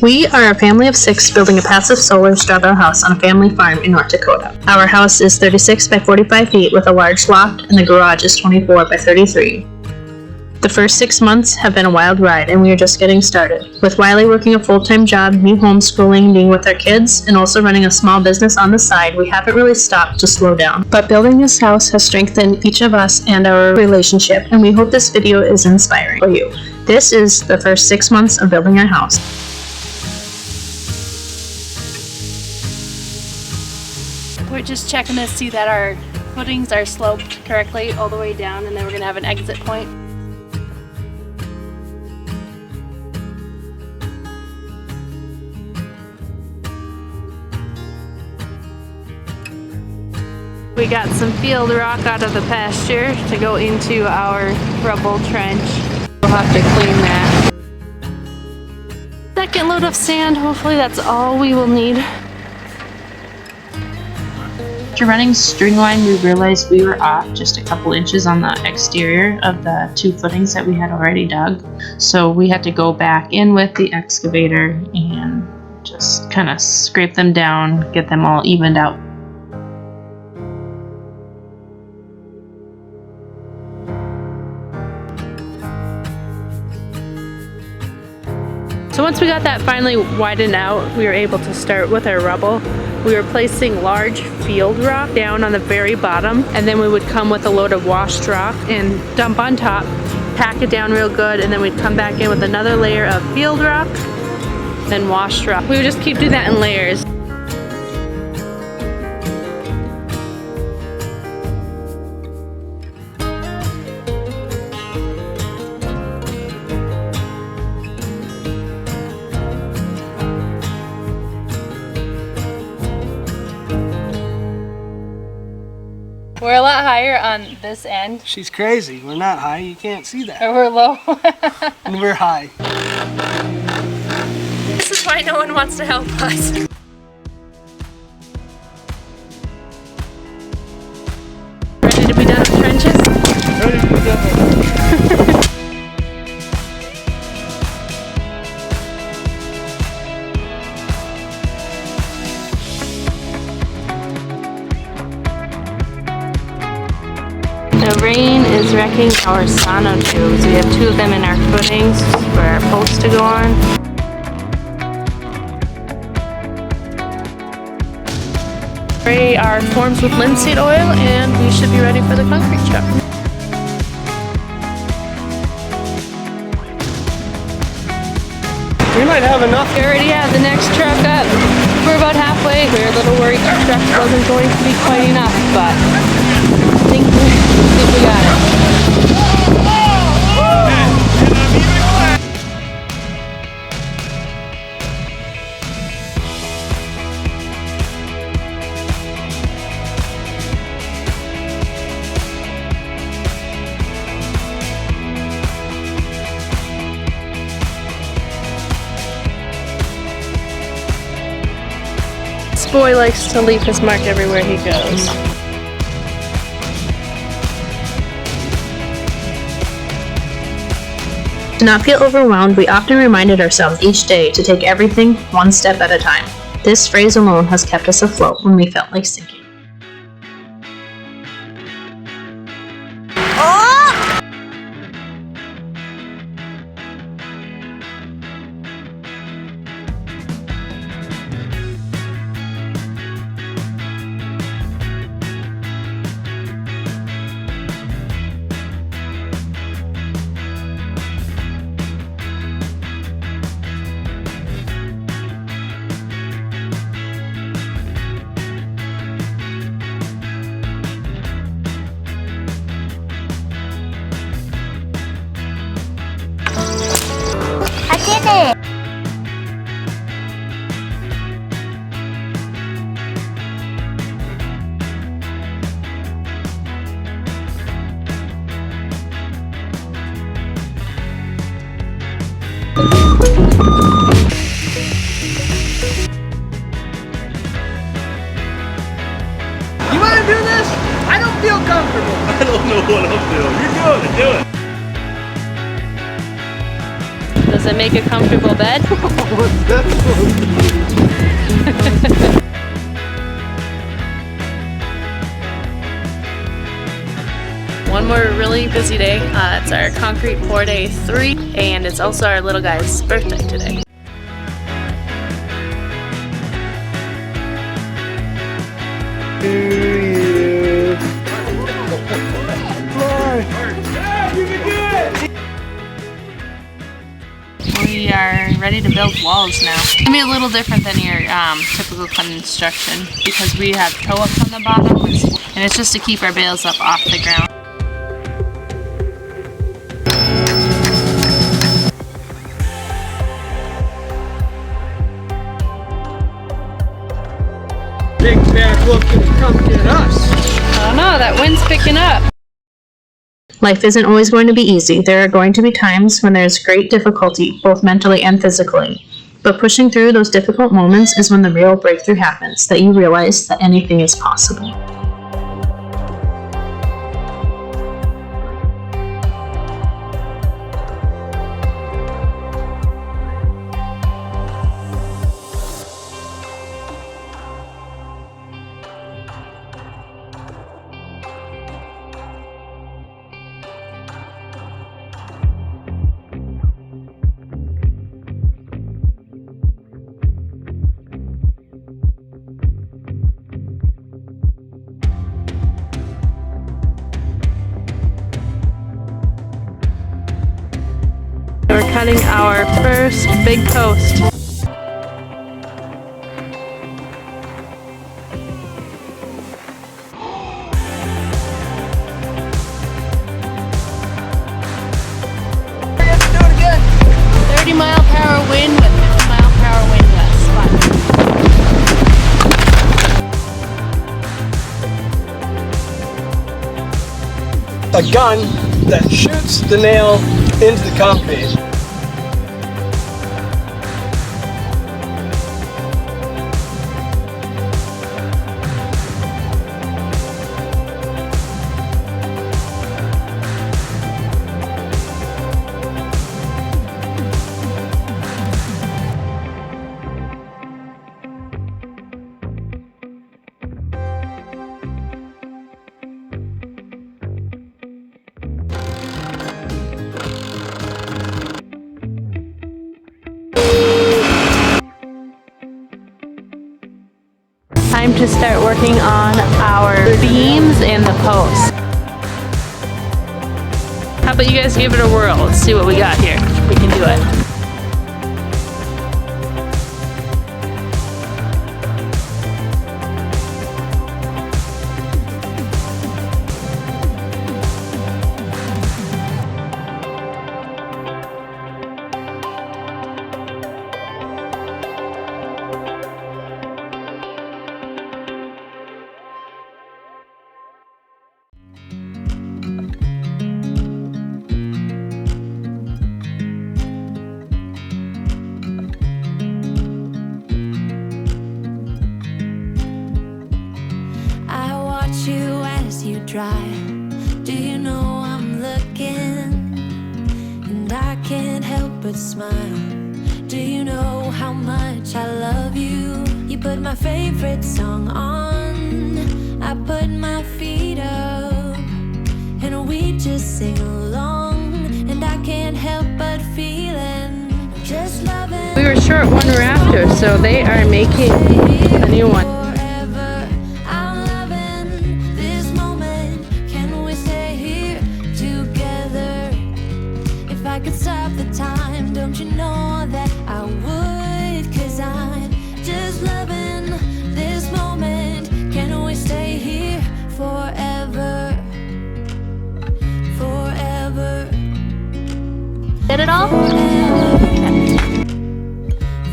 We are a family of 6 building a passive solar straddle house on a family farm in North Dakota. Our house is 36 by 45 feet with a large loft, and the garage is 24 by 33. The first 6 months have been a wild ride, and we are just getting started. With Wiley working a full-time job, me homeschooling, being with our kids, and also running a small business on the side, we haven't really stopped to slow down. But building this house has strengthened each of us and our relationship, and we hope this video is inspiring for you. This is the first 6 months of building our house. We're just checking to see that our footings are sloped correctly all the way down, and then we're going to have an exit point. We got some field rock out of the pasture to go into our rubble trench. We'll have to clean that. Second load of sand, hopefully that's all we will need. After running string line, we realized we were off just a couple inches on the exterior of the 2 footings that we had already dug. So we had to go back in with the excavator and just kind of scrape them down, get them all evened out. So once we got that finally widened out, we were able to start with our rubble. We were placing large field rock down on the very bottom, and then we would come with a load of washed rock and dump on top, pack it down real good, and then we'd come back in with another layer of field rock, then washed rock. We would just keep doing that in layers. We're a lot higher on this end. She's crazy. We're not high. You can't see that. Or we're low. And we're high. This is why no one wants to help us. Ready to be done with trenches? Ready to be done. The rain is wrecking our sonotubes. We have 2 of them in our footings for our posts to go on. Spray our forms with linseed oil, and we should be ready for the concrete truck. We might have enough. We already have the next truck up. We're about halfway. We were a little worried our truck wasn't going to be quite enough, but I think we got it. This boy likes to leave his mark everywhere he goes. To not feel overwhelmed, we often reminded ourselves each day to take everything one step at a time. This phrase alone has kept us afloat when we felt like sinking. You want to do this? I don't feel comfortable. I don't know what I'm doing. You're doing it. Do it. Does it make a comfortable bed? What's that supposed to be? One more really busy day. It's our concrete pour day 3, and it's also our little guy's birthday today. We are ready to build walls now. It's gonna be a little different than your typical construction because we have toe ups on the bottom, and it's just to keep our bales up off the ground. Big bad wolf gonna come get us. I don't know, that wind's picking up. Life isn't always going to be easy. There are going to be times when there's great difficulty, both mentally and physically. But pushing through those difficult moments is when the real breakthrough happens, that you realize that anything is possible. We're cutting our first big post. We have to do it again. 30-mile-per-hour wind with 50-mile-per-hour wind gusts. A gun that shoots the nail into the concrete. Time to start working on our beams and the posts. How about you guys give it a whirl? Let's see what we got here. We can do it. You as you drive, do you know I'm looking? And I can't help but smile. Do you know how much I love you? You put my favorite song on, I put my feet up, and we just sing along. And I can't help but feeling just loving. We were short one rafter, so they are making a new one. I could stop the time, don't you know that I would? 'Cause I'm just loving this moment. Can we stay here forever? Forever. Get it all?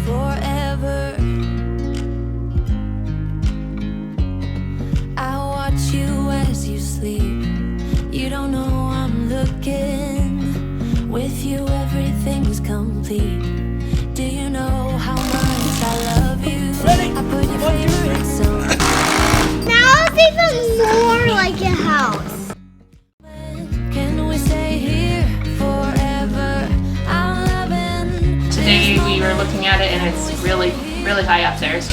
Forever. I watch you as you sleep. You don't know I'm looking. With you everything's complete. Do you know how much I love you? Ready? I put your favorite song. Now it's even more like a house. Can we stay here forever? I'm we're looking at it, and it's really, really high upstairs.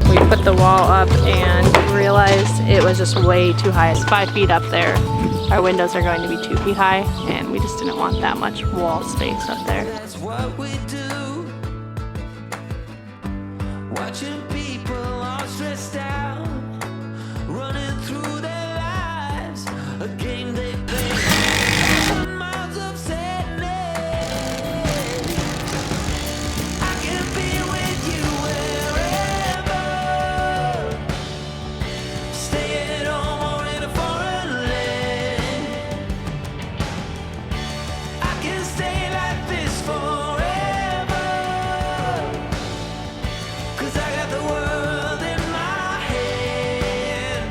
We put the wall up and realized it was just way too high. It's 5 feet up there. Our windows are going to be 2 feet high, and we just didn't want that much wall space up there. That's what we do. Watching people all stressed out, running through their lives, a game they play. Miles of sadness. I can be with you wherever. Stay at home or in a foreign land. I can stay like this forever. 'Cause I got the world in my hand.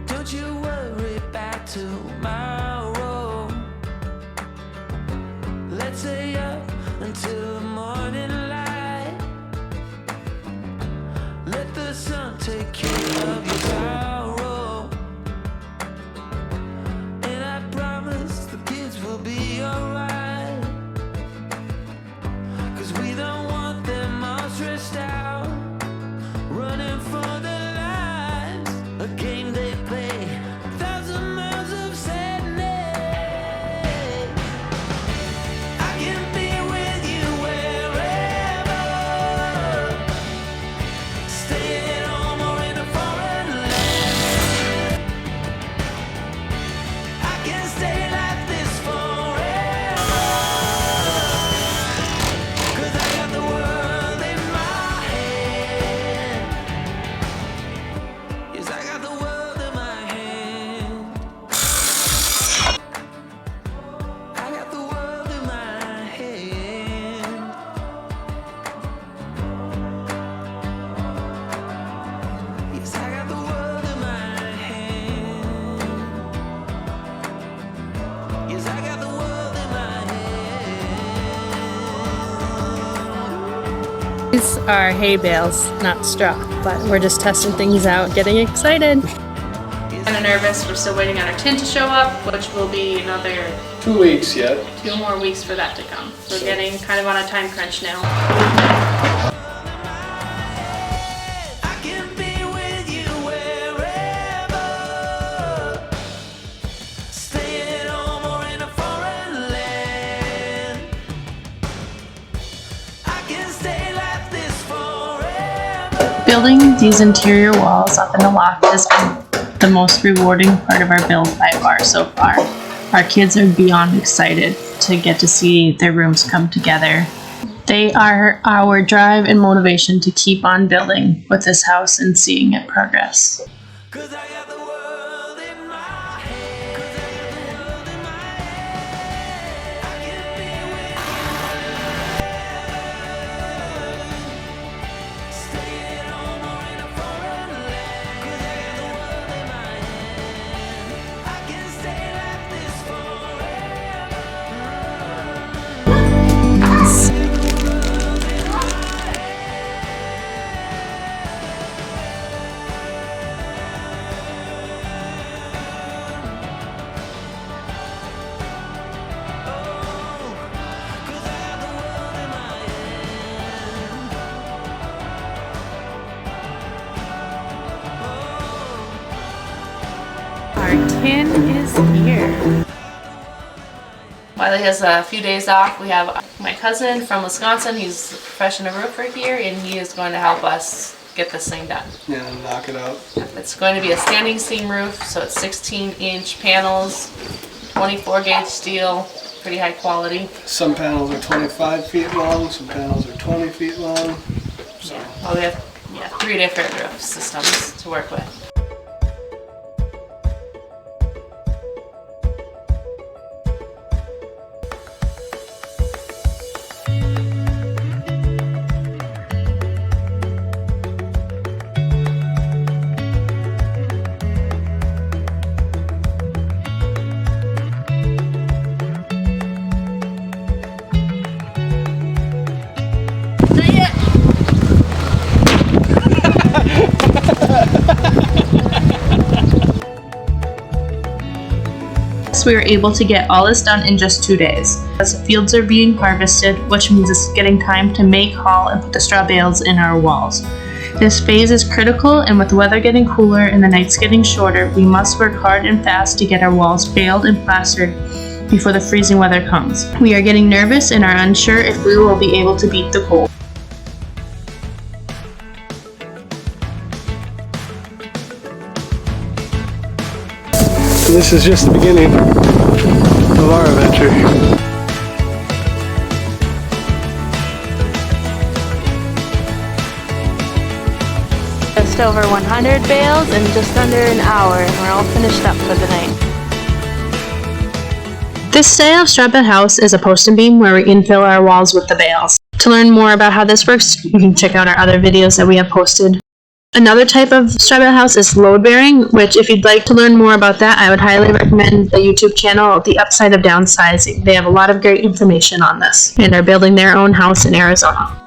Don't you worry about tomorrow. Let's stay up until morning light. Let the sun take care of your sorrow. And I promise the kids will be alright. 'Cause we don't want them all stressed out, running for their lives, a game they play, 1,000 miles of sadness. I can be with you wherever. Stay at home or in a foreign land. I can stay like this forever. 'Cause I got the world in my hand. Yes, I got the world in my hand. I got the world in my hand. Yes, I got the world in my hand. Yes, I got the world in my hand. These are hay bales, not straw, but we're just testing things out, getting excited. Kind of nervous. We're still waiting on our tin to show up, which will be another 2 weeks yet. 2 more weeks for that to come. We're getting kind of on a time crunch now. I can be with you wherever. Stay at home or in a foreign land. I can stay like this forever. Building these interior walls up in the loft has been the most rewarding part of our build by far so far. Our kids are beyond excited to get to see their rooms come together. They are our drive and motivation to keep on building with this house and seeing it progress. 'Cause I got the world in my hand. 'Cause I got the world in my hand. I can be with you wherever. Stay at home or in a foreign land. 'Cause I got the world in my hand. I can stay like this forever. Our tin is here. Wiley has a few days off. We have my cousin from Wisconsin. He's a professional roofer here, and he is going to help us get this thing done. Yeah, knock it out. It's going to be a standing seam roof, so it's 16-inch panels, 24 gauge steel, pretty high quality. Some panels are 25 feet long, some panels are 20 feet long. So Well, we have 3 different roof systems to work with. us, we were able to get all this done in just 2 days, as the fields are being harvested, which means it's getting time to make, haul, and put the straw bales in our walls. This phase is critical, and with the weather getting cooler and the nights getting shorter, we must work hard and fast to get our walls baled and plastered before the freezing weather comes. We are getting nervous and are unsure if we will be able to beat the cold. This is just the beginning of our adventure. Just over 100 bales in just under an hour, and we're all finished up for the night. This style of straw bed house is a post and beam where we infill our walls with the bales. To learn more about how this works, you can check out our other videos that we have posted. Another type of straw bale house is load bearing, which if you'd like to learn more about that, I would highly recommend the YouTube channel, The Upside of Downsizing. They have a lot of great information on this and are building their own house in Arizona.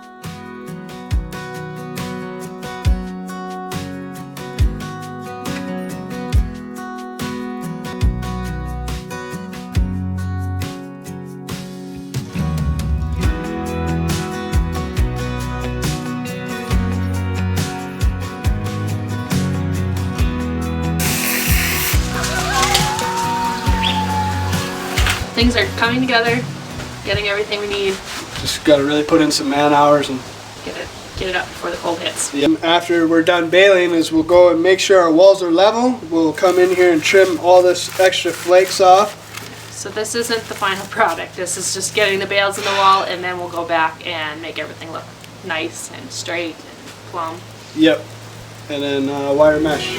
Things are coming together, getting everything we need, Just got to really put in some man hours and get it up before the cold hits. after we're done baling is we'll go and make sure our walls are level. We'll come in here and trim all this extra flakes off. So this isn't the final product. This is just getting the bales in the wall, and then we'll go back and make everything look nice and straight and plumb. Yep. And then wire mesh.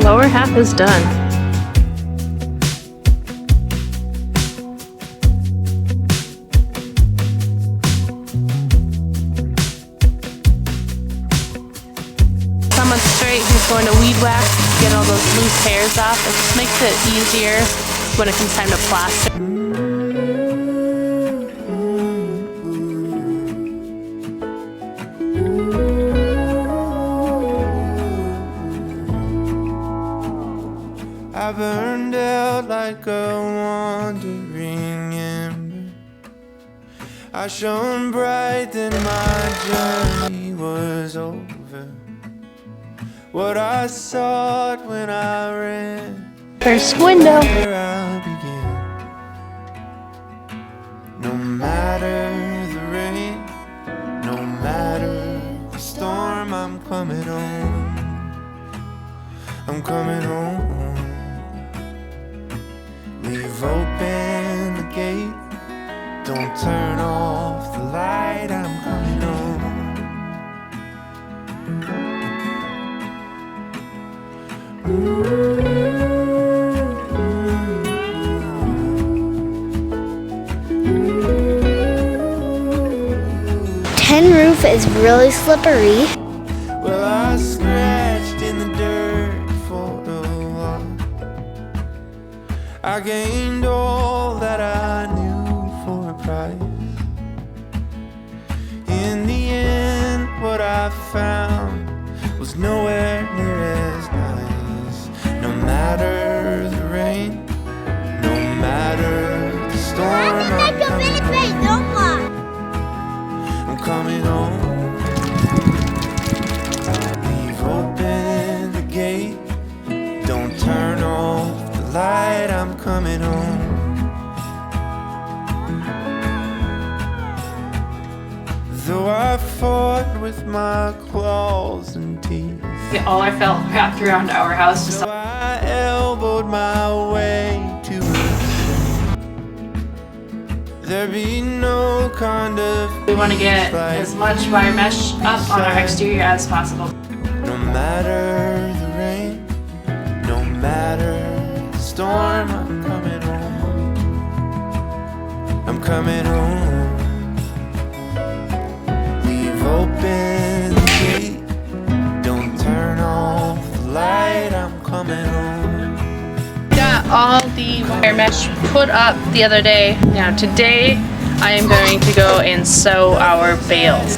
Lower half is done. Someone's straight, he's going to weed whack, get all those loose hairs off. It just makes it easier when it comes time to plaster. I burned out like a wandering ember. I shone bright, then my journey was over. What I sought when I ran, First window. where I began. No matter the rain, no matter the storm, I'm coming home. I'm coming home. Leave open the gate, don't turn off the light, I'm coming home. 10 roof is really slippery. Well, I scratched in the dirt for a while. I gained all that I knew for a price. In the end, what I found was nowhere near as nice. No matter the rain, no matter the storm, I'm coming home. Leave open the gate, don't turn off the light, I'm coming home. Though I fought with my claws and teeth, Get all our felt wrapped around our house. Just so I elbowed my way to it. There be no kind of we want to get peace like as much wire mesh up on our exterior as possible. no matter the rain, no matter the storm, I'm coming home. I'm coming home. Leave open the gate, don't turn off the light, I'm coming home. Got all the wire mesh put up the other day. Now today I am going to go and sew our bales.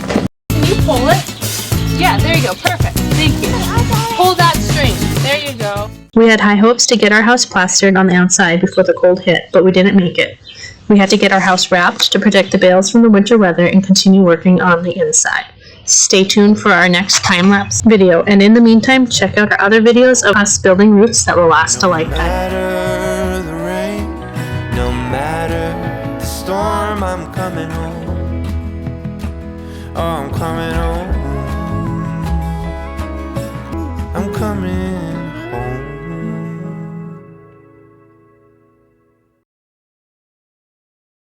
Can you pull it? Yeah, there you go. Perfect. Thank you. Pull that string. There you go. We had high hopes to get our house plastered on the outside before the cold hit, but we didn't make it. We had to get our house wrapped to protect the bales from the winter weather and continue working on the inside. Stay tuned for our next time-lapse video, and in the meantime, check out our other videos of us building roofs that will last a lifetime. matter the rain, no matter the storm, I'm coming home. Oh, I'm coming home. I'm coming